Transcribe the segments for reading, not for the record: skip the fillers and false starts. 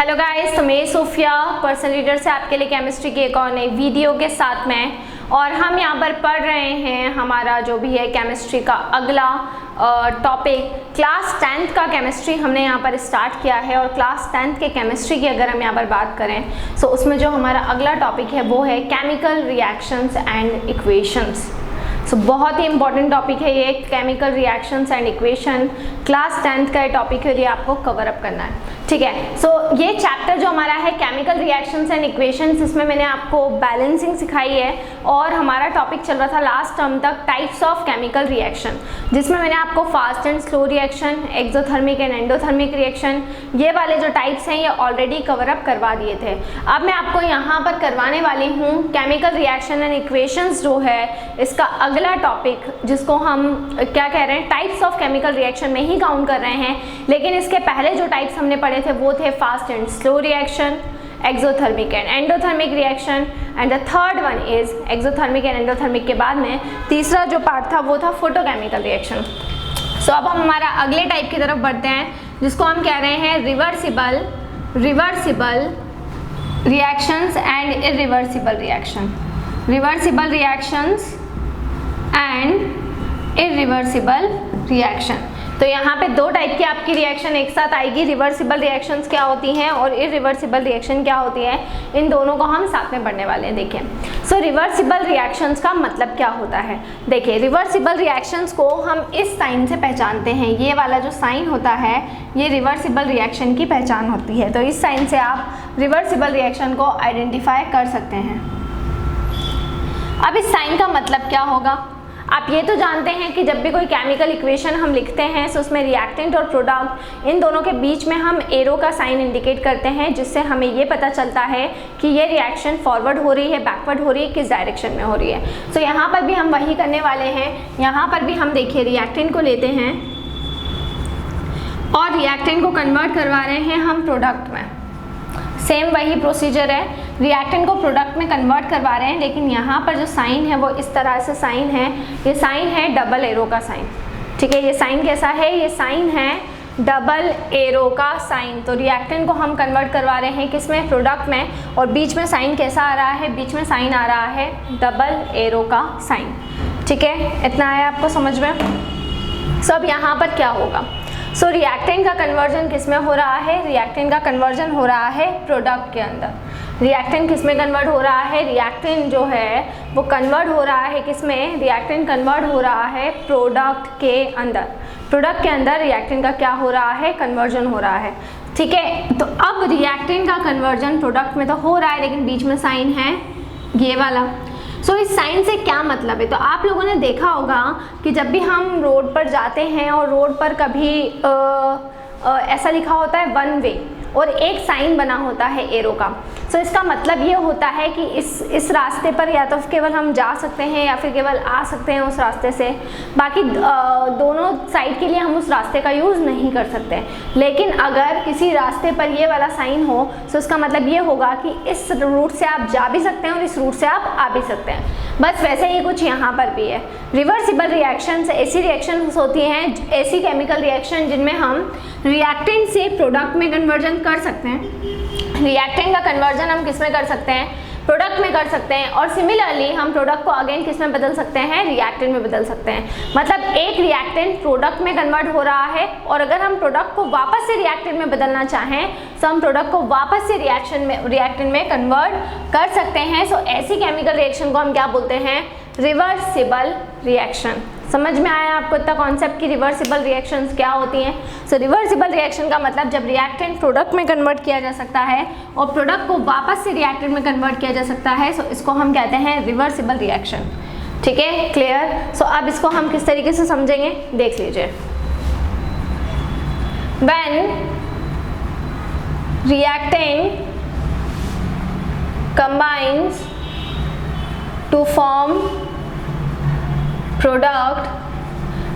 Hello guys, तो मैं Sophia personal reader से आपके लिए केमिस्ट्री की एक और नई वीडियो के साथ में, और हम यहाँ पर पढ़ रहे हैं हमारा जो भी है केमिस्ट्री का अगला टॉपिक क्लास 10th का केमिस्ट्री हमने यहाँ पर स्टार्ट किया है। और क्लास 10th के केमिस्ट्री की अगर हम यहाँ पर बात करें तो उसमें जो हमारा अगला टॉपिक है वो है केमिकल रिएक्शंस एंड इक्वेशंस। बहुत ही इंपॉर्टेंट टॉपिक है ये, chemical reactions and equation. Class 10th का ये टॉपिक है, ये आपको कवर अप करना है, ठीक है। ये चैप्टर जो हमारा है केमिकल रिएक्शंस एंड इक्वेशंस, इसमें मैंने आपको बैलेंसिंग सिखाई है और हमारा टॉपिक चल रहा था लास्ट टर्म तक टाइप्स ऑफ केमिकल रिएक्शन, जिसमें मैंने आपको fast and slow reaction, exothermic and endothermic reaction, ये वाले जो टाइप्स हैं ये ऑलरेडी कवर अप करवा दिए थे। अब मैं आपको यहाँ पर करवाने वाली हूँ केमिकल रिएक्शन एंड इक्वेशंस जो है इसका अगला टॉपिक, जिसको हम क्या कह रहे हैं टाइप्स ऑफ केमिकल रिएक्शन में ही काउंट कर रहे हैं। लेकिन इसके पहले जो टाइप्स हमने पढ़े थे वो थे fast and slow reaction, exothermic and endothermic reaction, and the third one is exothermic and endothermic के बाद में तीसरा जो पार्ट था वो था फोटोकेमिकल रिएक्शन। अब हम हमारा अगले टाइप की तरफ बढ़ते हैं, जिसको हम कह रहे हैं reversible reactions and irreversible reaction, reversible reactions and irreversible reaction. तो यहाँ पे दो टाइप की आपकी रिएक्शन एक साथ आएगी। रिवर्सिबल रिएक्शंस क्या होती हैं और इरिवर्सिबल रिएक्शन क्या होती है, इन दोनों को हम साथ में पढ़ने वाले हैं। देखिए, रिवर्सिबल रिएक्शंस का मतलब क्या होता है। देखिए, रिवर्सिबल रिएक्शंस को हम इस साइन से पहचानते हैं। ये वाला जो साइन होता है ये रिवर्सिबल रिएक्शन की पहचान होती है। तो इस साइन से आप रिवर्सिबल रिएक्शन को आइडेंटिफाई कर सकते हैं। अब इस साइन का मतलब क्या होगा, आप ये तो जानते हैं कि जब भी कोई केमिकल इक्वेशन हम लिखते हैं तो उसमें रिएक्टेंट और प्रोडक्ट इन दोनों के बीच में हम एरो का साइन इंडिकेट करते हैं, जिससे हमें ये पता चलता है कि ये रिएक्शन फॉरवर्ड हो रही है, बैकवर्ड हो रही है, किस डायरेक्शन में हो रही है। यहाँ पर भी हम वही करने वाले हैं। यहाँ पर भी हम देखिए रिएक्टेंट को लेते हैं और रिएक्टेंट को कन्वर्ट करवा रहे हैं हम प्रोडक्ट में। सेम वही प्रोसीजर है, रिएक्टेंट को प्रोडक्ट में कन्वर्ट करवा रहे हैं, लेकिन यहाँ पर जो साइन है वो इस तरह से साइन है। ये साइन है डबल एरो का साइन, ठीक है। ये साइन कैसा है, ये साइन है डबल एरो का साइन। तो रिएक्टेंट को हम कन्वर्ट करवा रहे हैं किसमें, प्रोडक्ट में, और बीच में साइन कैसा आ रहा है, बीच में साइन आ रहा है डबल एरो का साइन, ठीक है। इतना आया आपको समझ में। अब यहाँ पर क्या होगा, रिएक्टेंट का कन्वर्जन किसमें हो रहा है, रिएक्टेंट का कन्वर्जन हो रहा है प्रोडक्ट के अंदर। रिएक्टेंट किसमें कन्वर्ट हो रहा है, रिएक्टेंट जो है वो कन्वर्ट हो रहा है किसमें, रिएक्टेंट कन्वर्ट हो रहा है प्रोडक्ट के अंदर। प्रोडक्ट के अंदर रिएक्टेंट का क्या हो रहा है, कन्वर्जन हो रहा है, ठीक है। तो अब रिएक्टेंट का कन्वर्जन प्रोडक्ट में तो हो रहा है, लेकिन बीच में साइन है ये वाला। इस साइन से क्या मतलब है, तो आप लोगों ने देखा होगा कि जब भी हम रोड पर जाते हैं और रोड पर कभी ऐसा लिखा होता है वन वे और एक साइन बना होता है एरो का। इसका मतलब ये होता है कि इस रास्ते पर या तो केवल हम जा सकते हैं या फिर केवल आ सकते हैं उस रास्ते से, बाकी दोनों साइड के लिए हम उस रास्ते का यूज़ नहीं कर सकते। लेकिन अगर किसी रास्ते पर ये वाला साइन हो तो इसका मतलब ये होगा कि इस रूट से आप जा भी सकते हैं और इस रूट से आप आ भी सकते हैं। बस वैसे ही कुछ यहाँ पर भी है। रिवर्सिबल रिएक्शंस ऐसी रिएक्शंस होती हैं, ऐसी केमिकल रिएक्शन जिनमें हम रिएक्टेंट से प्रोडक्ट में कन्वर्जन कर सकते हैं। रिएक्टेंट का कन्वर्जन हम किस में कर सकते हैं, प्रोडक्ट में कर सकते हैं, और सिमिलरली हम प्रोडक्ट को अगेन किस में बदल सकते हैं, रिएक्टेंट में बदल सकते हैं। मतलब एक रिएक्टेंट प्रोडक्ट में कन्वर्ट हो रहा है, और अगर हम प्रोडक्ट को वापस से रिएक्टेंट में बदलना चाहें तो हम प्रोडक्ट को वापस से रिएक्टेंट में कन्वर्ट कर सकते हैं। ऐसी केमिकल रिएक्शन को हम क्या बोलते हैं, रिवर्सिबल रिएक्शन। समझ में आया आपको इतना कॉन्सेप्ट कि रिवर्सिबल रिएक्शंस क्या होती हैं। रिवर्सिबल रिएक्शन का मतलब जब रिएक्टेंट प्रोडक्ट में कन्वर्ट किया जा सकता है और प्रोडक्ट को वापस से रिएक्टेंट में कन्वर्ट किया जा सकता है, इसको हम कहते हैं रिवर्सिबल रिएक्शन, ठीक है, क्लियर। अब इसको हम किस तरीके से समझेंगे देख लीजिए। When reactant combines to form product,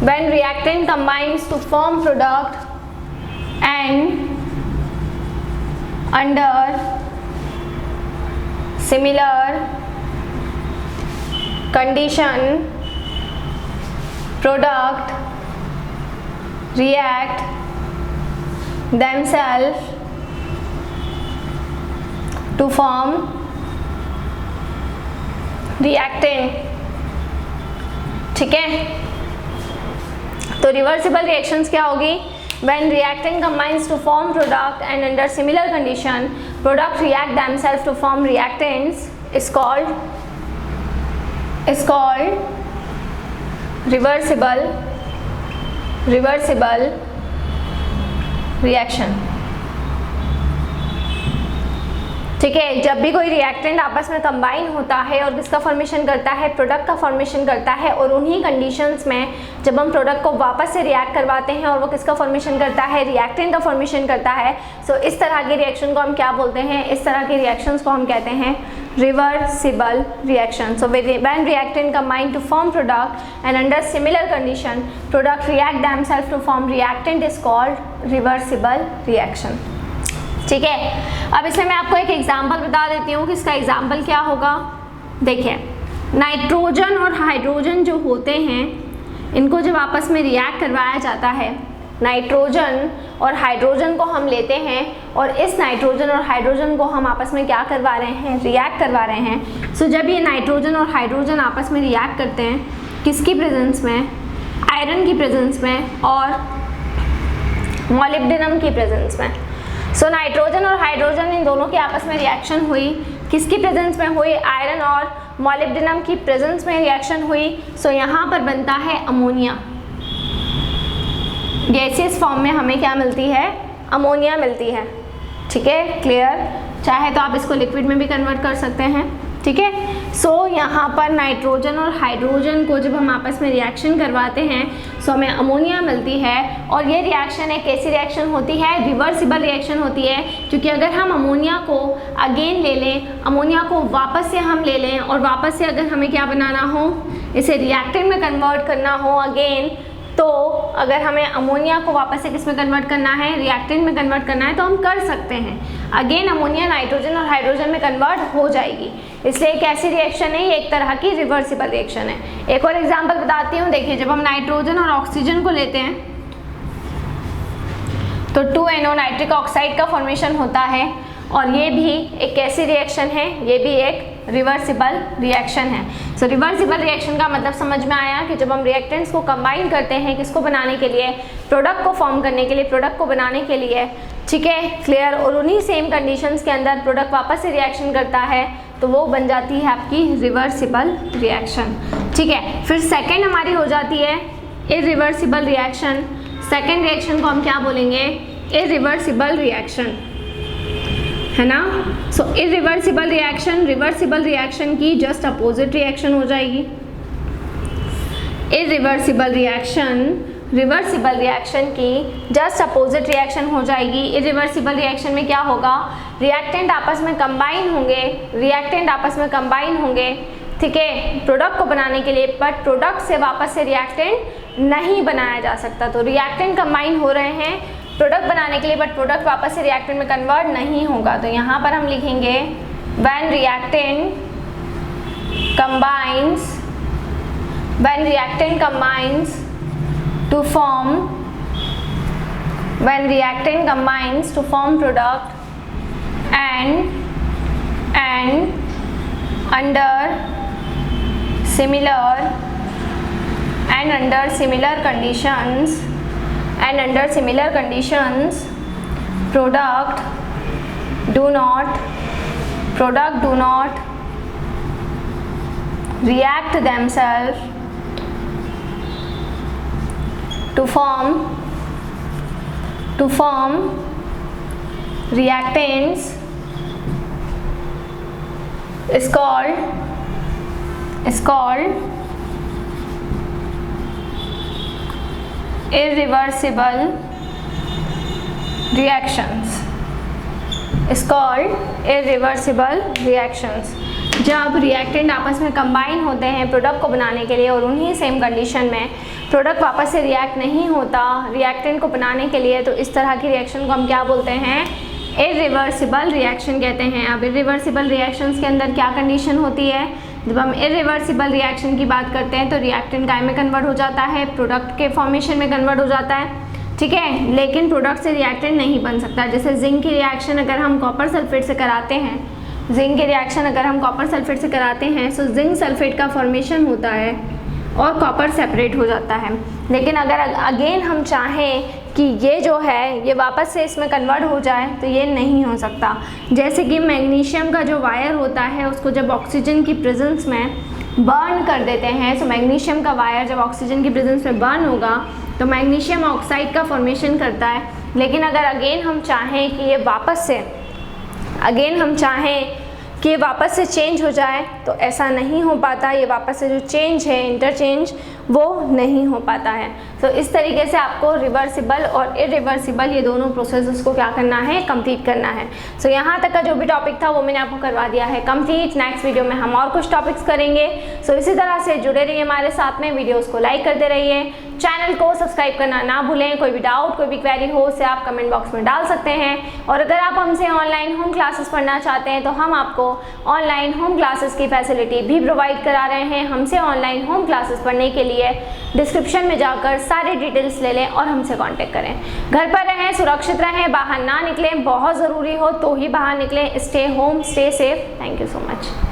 when reactant combines to form product and under similar condition product react themselves to form reactant, ठीक है। तो रिवर्सिबल रिएक्शंस क्या होगी? When reactant combines to form product and under similar condition product react themselves to form reactants is called reversible reaction, ठीक है। जब भी कोई रिएक्टेंट आपस में कंबाइन होता है और किसका फॉर्मेशन करता है? प्रोडक्ट का फॉर्मेशन करता है, और उन्हीं कंडीशंस में जब हम प्रोडक्ट को वापस से रिएक्ट करवाते हैं और वो किसका फॉर्मेशन करता है? रिएक्टेंट का फॉर्मेशन करता है। सो इस तरह के रिएक्शन को हम क्या बोलते हैं? इस तरह के रिएक्शंस को हम कहते हैं reversible reaction. So when reactant combine to form product and under similar condition product react themself to form reactant is called reversible reaction, ठीक है। अब इसमें मैं आपको एक एग्जांपल बता देती हूँ कि इसका एग्जांपल क्या होगा। देखिए, नाइट्रोजन और हाइड्रोजन जो होते हैं, इनको जब आपस में रिएक्ट करवाया जाता है, नाइट्रोजन और हाइड्रोजन को हम लेते हैं और इस नाइट्रोजन और हाइड्रोजन को हम आपस में क्या करवा रहे हैं? रिएक्ट करवा रहे हैं। सो जब ये नाइट्रोजन और हाइड्रोजन आपस में रिएक्ट करते हैं, किसकी प्रेजेंस में? आयरन की प्रेजेंस में और मॉलिब्डेनम की प्रेजेंस में। सो नाइट्रोजन और हाइड्रोजन इन दोनों की आपस में रिएक्शन हुई, किसकी प्रेजेंस में हुई? आयरन और मॉलिब्डेनम की प्रेजेंस में रिएक्शन हुई। सो यहाँ पर बनता है अमोनिया। गैसियस फॉर्म में हमें क्या मिलती है? अमोनिया मिलती है, ठीक है, क्लियर। चाहे तो आप इसको लिक्विड में भी कन्वर्ट कर सकते हैं, ठीक है। सो यहाँ पर नाइट्रोजन और हाइड्रोजन को जब हम आपस में रिएक्शन करवाते हैं, सो हमें अमोनिया मिलती है। और ये रिएक्शन एक कैसी रिएक्शन होती है? रिवर्सिबल रिएक्शन होती है, क्योंकि अगर हम अमोनिया को अगेन ले लें, अमोनिया को वापस से हम ले लें और वापस से अगर हमें क्या बनाना हो? इसे रिएक्टेंट में कन्वर्ट करना हो अगेन, तो अगर हमें अमोनिया को वापस से किस में कन्वर्ट करना है? रिएक्टेंट में कन्वर्ट करना है, तो हम कर सकते हैं। अगेन अमोनिया नाइट्रोजन और हाइड्रोजन में कन्वर्ट हो जाएगी। इसलिए एक ऐसी रिएक्शन है, ये एक तरह की रिवर्सिबल रिएक्शन है। एक और एग्जांपल बताती हूँ। देखिए, जब हम नाइट्रोजन और ऑक्सीजन को लेते हैं तो 2NO नाइट्रिक ऑक्साइड का फॉर्मेशन होता है, और ये भी एक कैसी रिएक्शन है? ये भी एक रिवर्सिबल रिएक्शन है। सो रिवर्सिबल रिएक्शन का मतलब समझ में आया कि जब हम रिएक्टेंट्स को कंबाइन करते हैं, किसको बनाने के लिए? प्रोडक्ट को फॉर्म करने के लिए, प्रोडक्ट को बनाने के लिए, ठीक है, क्लियर। और उन्हीं सेम कंडीशंस के अंदर प्रोडक्ट वापस से रिएक्शन करता है, तो वो बन जाती है आपकी रिवर्सिबल रिएक्शन, ठीक है। फिर सेकेंड हमारी हो जाती है इरिवर्सिबल रिएक्शन। सेकेंड रिएक्शन को हम क्या बोलेंगे? इरिवर्सिबल रिएक्शन, है ना। सो इरिवर्सिबल रिएक्शन रिवर्सिबल रिएक्शन की जस्ट अपोजिट रिएक्शन हो जाएगी। इरिवर्सिबल रिएक्शन रिवर्सिबल रिएक्शन की जस्ट अपोजिट रिएक्शन हो जाएगी। इरिवर्सिबल रिएक्शन में क्या होगा? रिएक्टेंट आपस में कंबाइन होंगे, रिएक्टेंट आपस में कंबाइन होंगे, ठीक है, प्रोडक्ट को बनाने के लिए, बट प्रोडक्ट से वापस से रिएक्टेंट नहीं बनाया जा सकता। तो रिएक्टेंट कंबाइन हो रहे हैं प्रोडक्ट बनाने के लिए, बट प्रोडक्ट वापस से रिएक्टेंट में कन्वर्ट नहीं होगा। तो यहाँ पर हम लिखेंगे when reactant combines to form product and under similar conditions product do not react themselves to form reactants is called irreversible reactions। जब रिएक्टेंट आपस में कंबाइन होते हैं प्रोडक्ट को बनाने के लिए और उन्हीं सेम कंडीशन में प्रोडक्ट वापस से रिएक्ट नहीं होता रिएक्टेंट को बनाने के लिए, तो इस तरह की रिएक्शन को हम क्या बोलते हैं? इरिवर्सिबल रिएक्शन कहते हैं। अब इरिवर्सिबल रिएक्शंस के अंदर क्या कंडीशन होती है? जब हम इरिवर्सिबल रिएक्शन की बात करते हैं तो रिएक्टेंट काय में कन्वर्ट हो जाता है? प्रोडक्ट के फॉर्मेशन में कन्वर्ट हो जाता है, ठीक है, लेकिन प्रोडक्ट से रिएक्टेंट नहीं बन सकता। जैसे जिंक की रिएक्शन अगर हम कॉपर सल्फेट से कराते हैं जिंक के रिएक्शन अगर हम कॉपर सल्फेट से कराते हैं तो जिंक सल्फेट का फॉर्मेशन होता है और कॉपर सेपरेट हो जाता है। लेकिन अगर अगेन हम चाहें कि ये जो है ये वापस से इसमें कन्वर्ट हो जाए तो ये नहीं हो सकता। जैसे कि मैग्नीशियम का जो वायर होता है उसको जब ऑक्सीजन की प्रेजेंस में बर्न कर देते हैं, तो मैग्नीशियम का वायर जब ऑक्सीजन की प्रेजेंस में बर्न होगा तो मैग्नीशियम ऑक्साइड का फॉर्मेशन करता है। लेकिन अगर अगेन हम चाहें कि ये वापस से चेंज हो जाए तो ऐसा नहीं हो पाता। ये वापस से जो चेंज है, इंटरचेंज, वो नहीं हो पाता है। तो इस तरीके से आपको रिवर्सिबल और इरिवर्सिबल ये दोनों प्रोसेसेस को क्या करना है, कंप्लीट करना है। सो यहाँ तक का जो भी टॉपिक था वो मैंने आपको करवा दिया है कंप्लीट। नेक्स्ट वीडियो में हम और कुछ टॉपिक्स करेंगे। सो इसी तरह से जुड़े रहिए हमारे साथ में, वीडियोस को लाइक करते रहिए, चैनल को सब्सक्राइब करना ना भूलें। कोई भी डाउट, कोई भी क्वेरी हो उसे आप कमेंट बॉक्स में डाल सकते हैं। और अगर आप हमसे ऑनलाइन होम क्लासेस पढ़ना चाहते हैं तो हम आपको ऑनलाइन होम क्लासेस की फैसिलिटी भी प्रोवाइड करा रहे हैं। हमसे ऑनलाइन होम क्लासेस पढ़ने के लिए डिस्क्रिप्शन में जाकर सारे डिटेल्स ले लें और हमसे कांटेक्ट करें। घर पर रहें, सुरक्षित रहें, बाहर ना निकलें, बहुत ज़रूरी हो तो ही बाहर निकलें। Stay home, stay safe. Thank you so much.